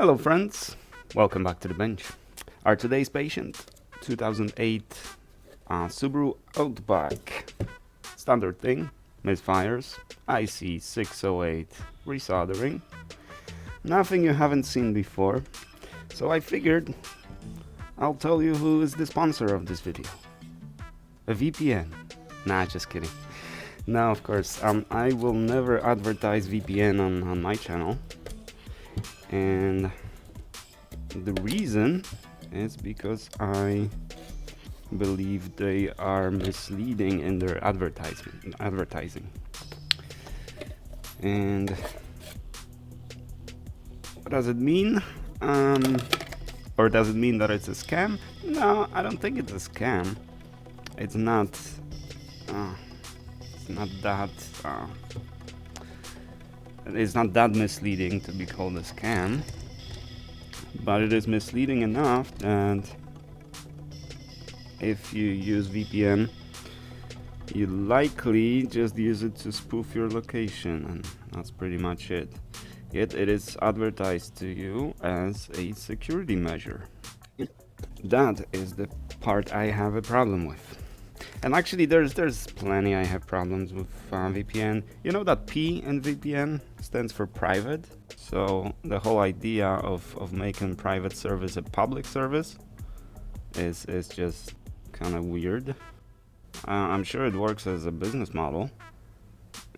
Hello friends, welcome back to the bench. Our today's patient, 2008 Subaru Outback. Standard thing, misfires, IC 608 resoldering. Nothing you haven't seen before, so I figured I'll tell you who is the sponsor of this video. A VPN. Nah, just kidding. No, of course, I will never advertise VPN on my channel. And the reason is because I believe they are misleading in their advertising. And what does it mean? Or does it mean that it's a scam? No, I don't think it's a scam. It's not that misleading to be called a scam, but it is misleading enough that if you use VPN, you likely just use it to spoof your location, and that's pretty much it. Yet it is advertised to you as a security measure. That is the part I have a problem with. And actually there's plenty I have problems with VPN. You know that P in VPN stands for private? So the whole idea of making private service a public service is just kind of weird. I'm sure it works as a business model.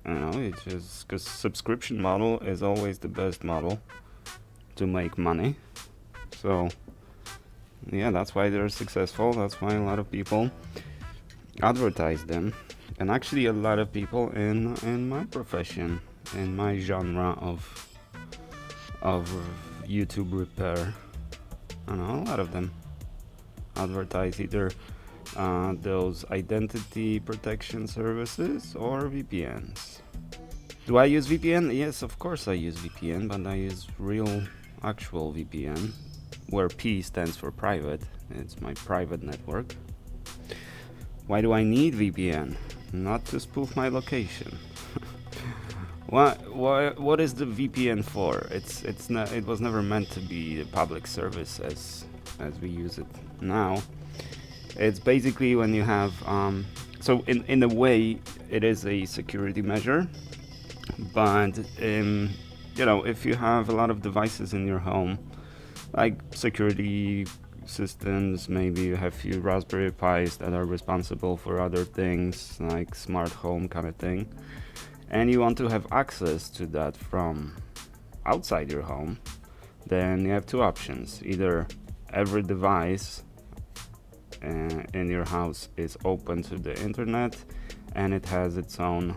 You know, it's just because subscription model is always the best model to make money. So yeah, that's why they're successful. That's why a lot of people advertise them, and actually a lot of people in my profession, in my genre of YouTube repair, I know a lot of them advertise either those identity protection services or VPNs. Do I use VPN? Yes, of course I use VPN, but I use real actual VPN, where P stands for private. It's my private network. Why do I need VPN? Not to spoof my location. What is the VPN for? It was never meant to be a public service as we use it now. It's basically when you have so in a way it is a security measure, but you know, if you have a lot of devices in your home, like security systems, maybe you have few Raspberry Pis that are responsible for other things like smart home kind of thing, and you want to have access to that from outside your home, then you have two options. Either every device in your house is open to the internet and it has its own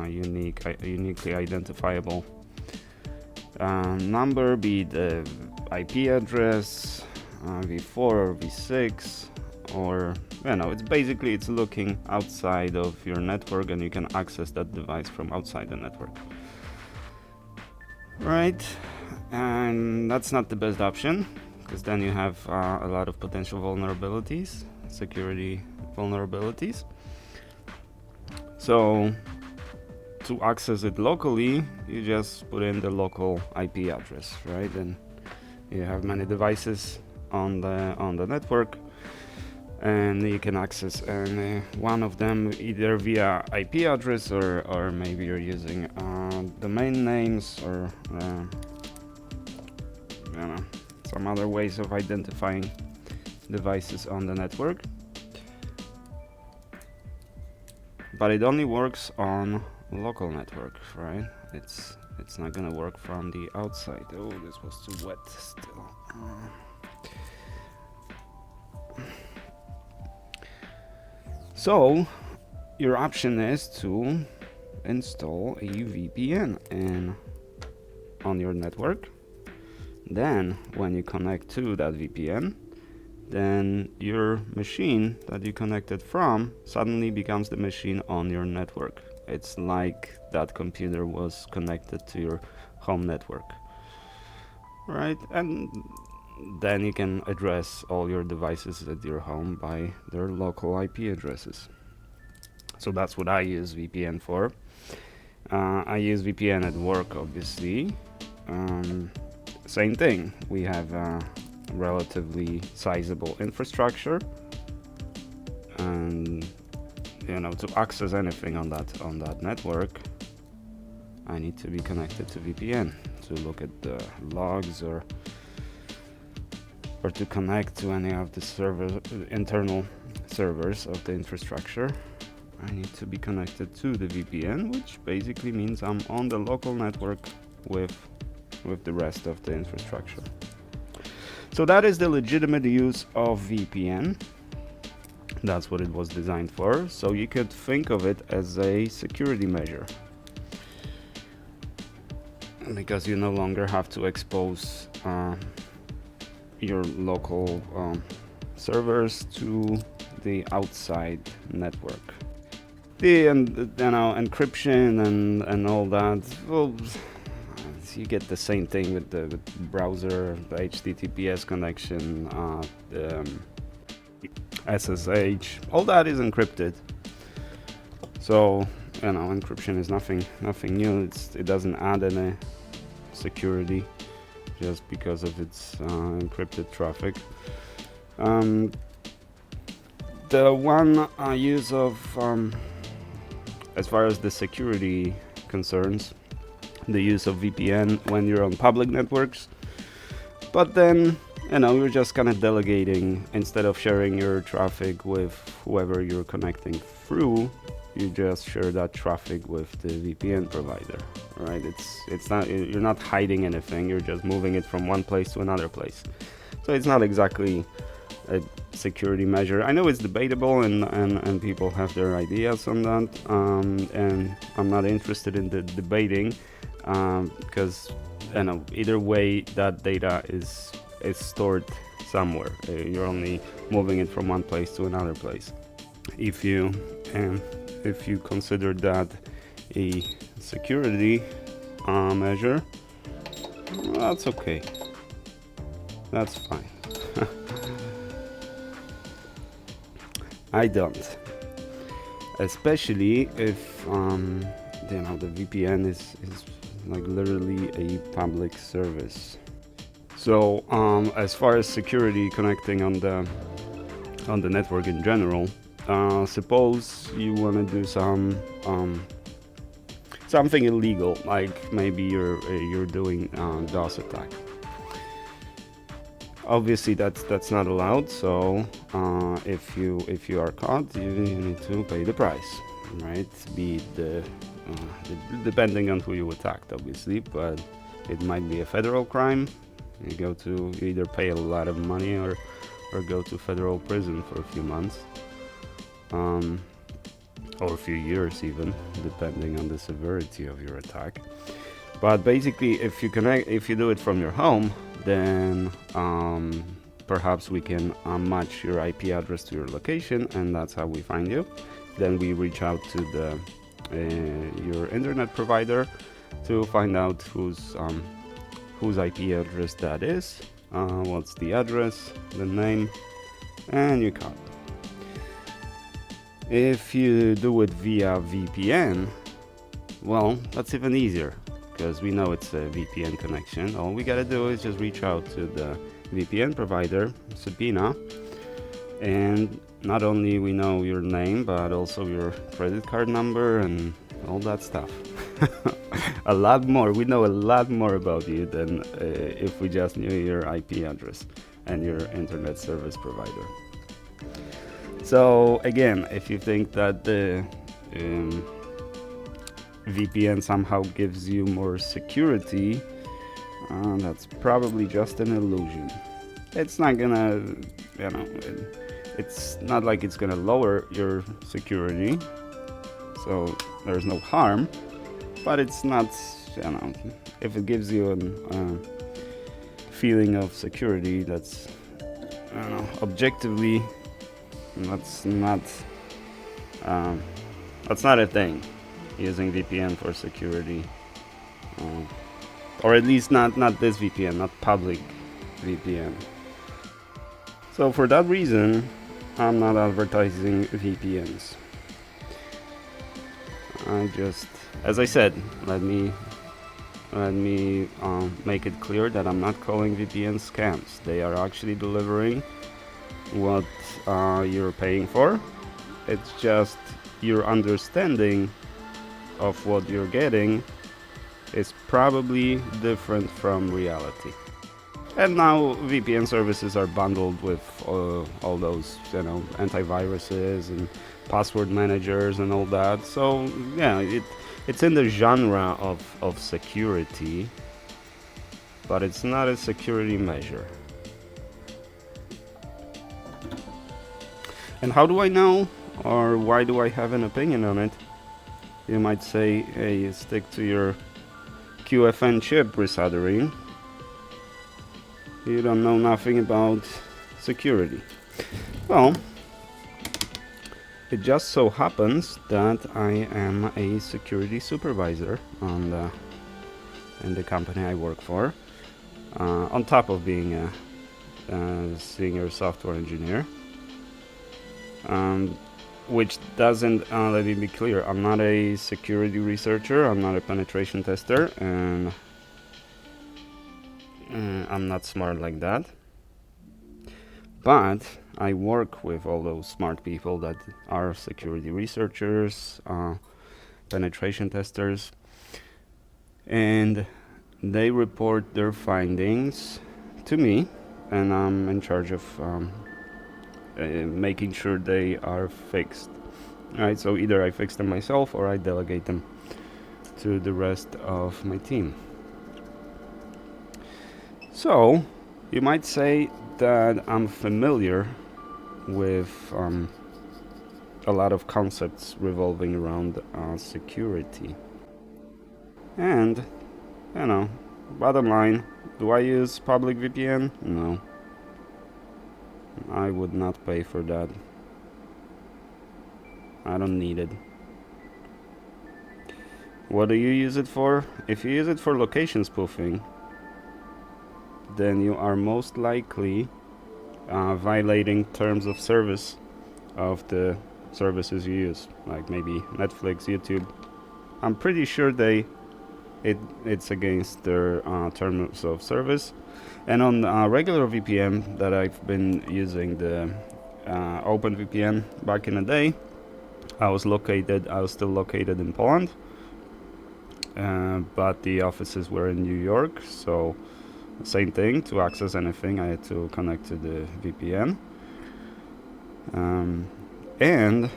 uniquely identifiable number, be it the IP address, v4 or v6, or you know, it's looking outside of your network and you can access that device from outside the network, right? And that's not the best option, because then you have a lot of potential vulnerabilities, security vulnerabilities. So to access it locally, you just put in the local IP address, right? And you have many devices on the network, and you can access one of them either via IP address or maybe you're using domain names or you know, some other ways of identifying devices on the network. But it only works on local network, right? It's not gonna work from the outside. Oh, this was too wet still. So your option is to install a VPN on your network. Then when you connect to that VPN, then your machine that you connected from suddenly becomes the machine on your network. It's like that computer was connected to your home network, right? And then you can address all your devices at your home by their local IP addresses. So that's what I use VPN for. I use VPN at work, obviously. same thing. We have a relatively sizable infrastructure, and to access anything on that network, I need to be connected to VPN to look at the logs or to connect to any of the internal servers of the infrastructure. I need to be connected to the VPN, which basically means I'm on the local network with the rest of the infrastructure. So that is the legitimate use of VPN. That's what it was designed for. So you could think of it as a security measure, because you no longer have to expose your local servers to the outside network. The encryption and all that, well, you get the same thing with the browser, the HTTPS connection, SSH, all that is encrypted. So encryption is nothing new. It doesn't add any security just because of its encrypted traffic. The one use of as far as the security concerns, the use of VPN when you're on public networks, but then you're just kind of delegating. Instead of sharing your traffic with whoever you're connecting through, you just share that traffic with the VPN provider, right? It's not, you're not hiding anything, you're just moving it from one place to another place. So it's not exactly a security measure. I know it's debatable and people have their ideas on that, and I'm not interested in the debating, because either way that data is stored somewhere. You're only moving it from one place to another place. If you consider that a security measure, well, that's okay. That's fine. I don't. Especially if the VPN is like literally a public service. So as far as security connecting on the network in general, suppose you want to do something illegal, like maybe you're doing DOS attack. Obviously that's not allowed. So if you are caught, you need to pay the price, right? Be it depending on who you attacked, obviously, but it might be a federal crime. You either pay a lot of money or go to federal prison for a few months, or a few years even, depending on the severity of your attack. But basically, if you do it from your home, then perhaps we can match your IP address to your location, and that's how we find you. Then we reach out to your internet provider to find out whose IP address that is, what's the address, the name, and you caught. If you do it via VPN, well, that's even easier, because we know it's a VPN connection. All we gotta do is just reach out to the VPN provider, subpoena, and not only we know your name, but also your credit card number and all that stuff. A lot more. We know a lot more about you than if we just knew your IP address and your internet service provider. So again, if you think that the VPN somehow gives you more security, that's probably just an illusion. It's not gonna, it's not like it's gonna lower your security, so there's no harm, but it's not, if it gives you a feeling of security, that's, objectively, that's not a thing, using VPN for security, or at least not this VPN, not public VPN. So for that reason, I'm not advertising VPNs. I just, as I said, let me let me make it clear that I'm not calling VPN scams. They are actually delivering what you're paying for. It's just your understanding of what you're getting is probably different from reality. And now VPN services are bundled with all those, antiviruses and password managers and all that. So yeah, it's in the genre of security, but it's not a security measure. And how do I know, or why do I have an opinion on it? You might say, hey, stick to your QFN chip resoldering. You don't know nothing about security. Well, it just so happens that I am a security supervisor in the company I work for, on top of being a senior software engineer. Which doesn't, let me be clear, I'm not a security researcher, I'm not a penetration tester, and I'm not smart like that. But I work with all those smart people that are security researchers, penetration testers, and they report their findings to me, and I'm in charge of making sure they are fixed. Right, so either I fix them myself or I delegate them to the rest of my team. So you might say that I'm familiar with a lot of concepts revolving around security. And, bottom line, do I use public VPN? No. I would not pay for that. I don't need it. What do you use it for? If you use it for location spoofing, then you are most likely violating terms of service of the services you use, like maybe Netflix, YouTube. I'm pretty sure it's against their terms of service. And on regular VPN that I've been using, the OpenVPN back in the day, I was still located in Poland, but the offices were in New York, so same thing. To access anything, I had to connect to the VPN. And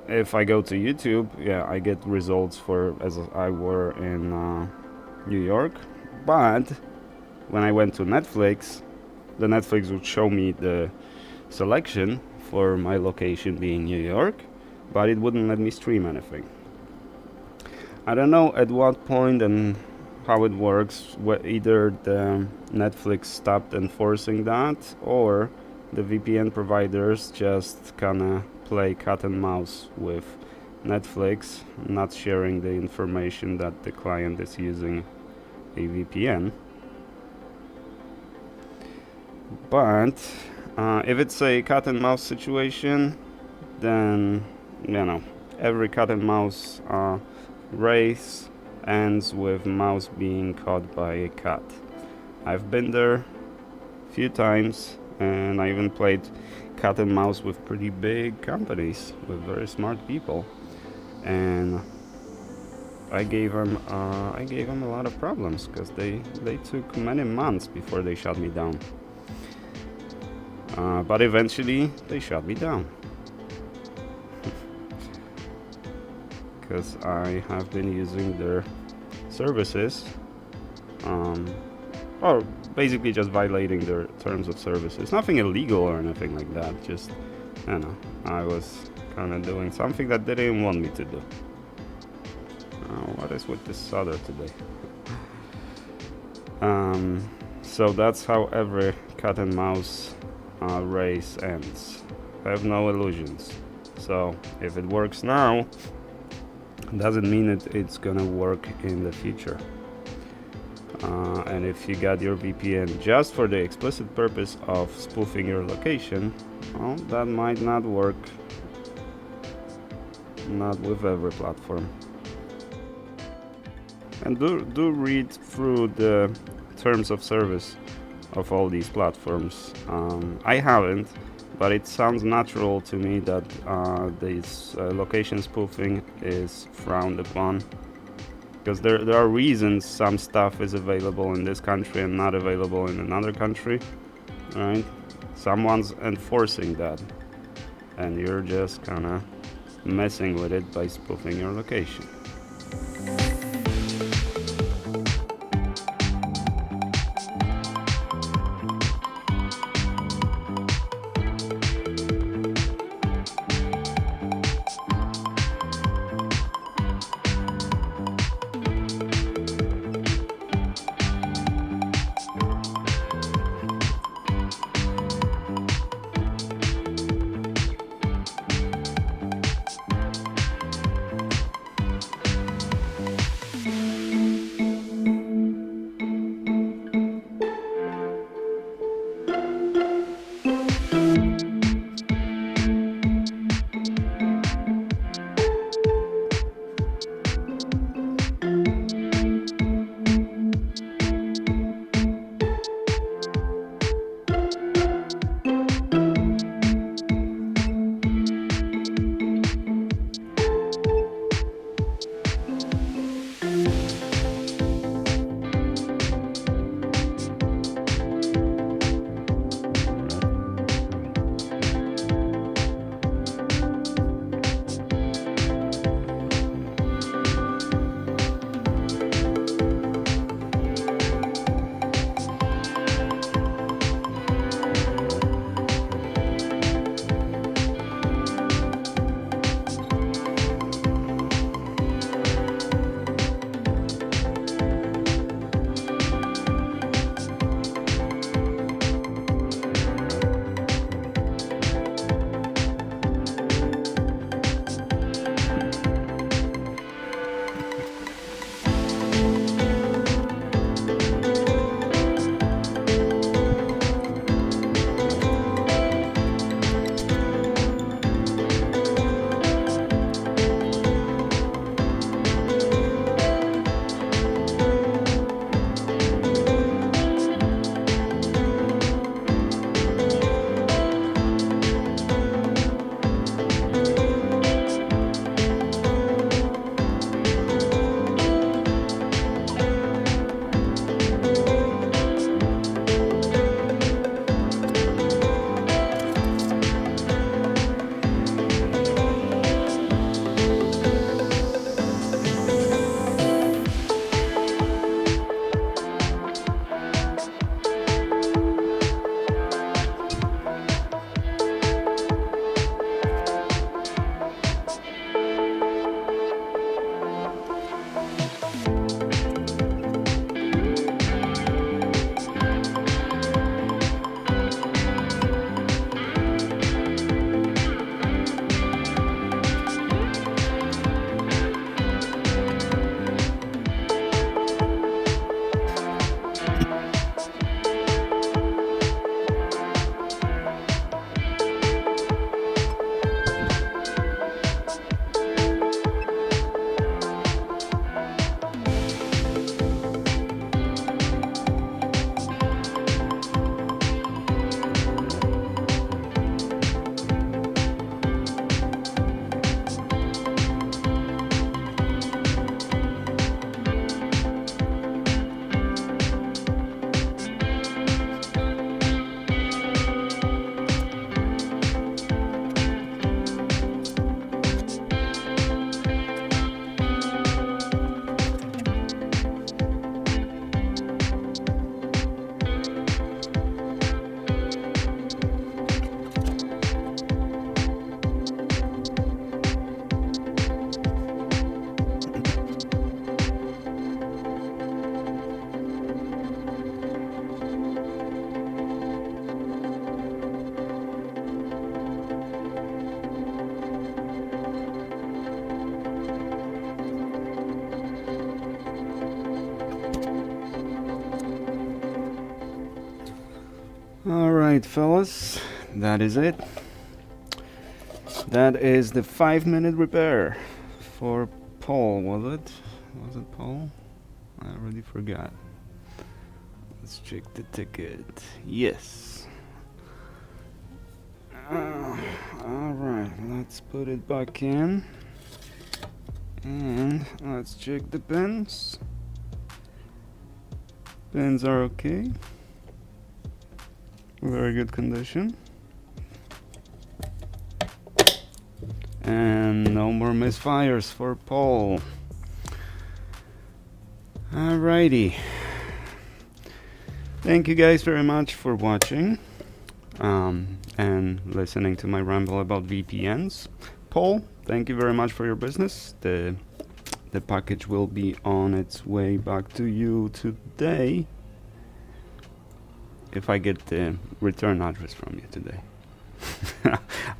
if I go to YouTube, I get results as I were in New York. But when I went to Netflix, the Netflix would show me the selection for my location being New York, but it wouldn't let me stream anything. I don't know at what point and how it works. Either the Netflix stopped enforcing that, or the VPN providers just kinda play cat and mouse with Netflix, not sharing the information that the client is using a VPN. But if it's a cat and mouse situation, then every cat and mouse race ends with mouse being caught by a cat. I've been there a few times, and I even played cat and mouse with pretty big companies, with very smart people, and I gave them a lot of problems because they took many months before they shut me down. But eventually they shut me down because I have been using their services, or basically just violating their terms of services. Nothing illegal or anything like that, just I was kind of doing something that they didn't want me to do. What is with this solder today? So that's how every cat and mouse race ends. I have no illusions. So if it works now, doesn't mean it's gonna work in the future. And if you got your VPN just for the explicit purpose of spoofing your location, well, that might not work. Not with every platform. And do read through the terms of service of all these platforms. I haven't, but it sounds natural to me that this location spoofing is frowned upon, because there are reasons some stuff is available in this country and not available in another country, right? Someone's enforcing that, and you're just kind of messing with it by spoofing your location. Alright, fellas, that is it. That is the 5-minute repair for Paul, was it? Was it Paul? I already forgot. Let's check the ticket. Yes. Alright, let's put it back in. And let's check the pins. Pins are okay. Very good condition. And no more misfires for Paul. Alrighty. Thank you guys very much for watching and listening to my ramble about VPNs. Paul, thank you very much for your business. The package will be on its way back to you today, if I get the return address from you today.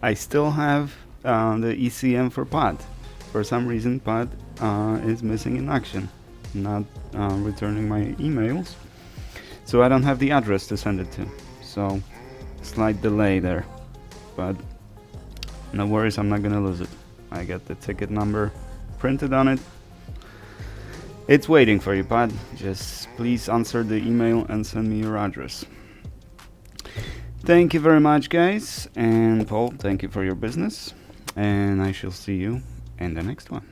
I still have the ECM for Pod. For some reason, Pod is missing in action, not returning my emails. So I don't have the address to send it to. So, slight delay there. But no worries, I'm not gonna lose it. I got the ticket number printed on it. It's waiting for you, Pod. Just please answer the email and send me your address. Thank you very much, guys. And Paul, thank you for your business. And I shall see you in the next one.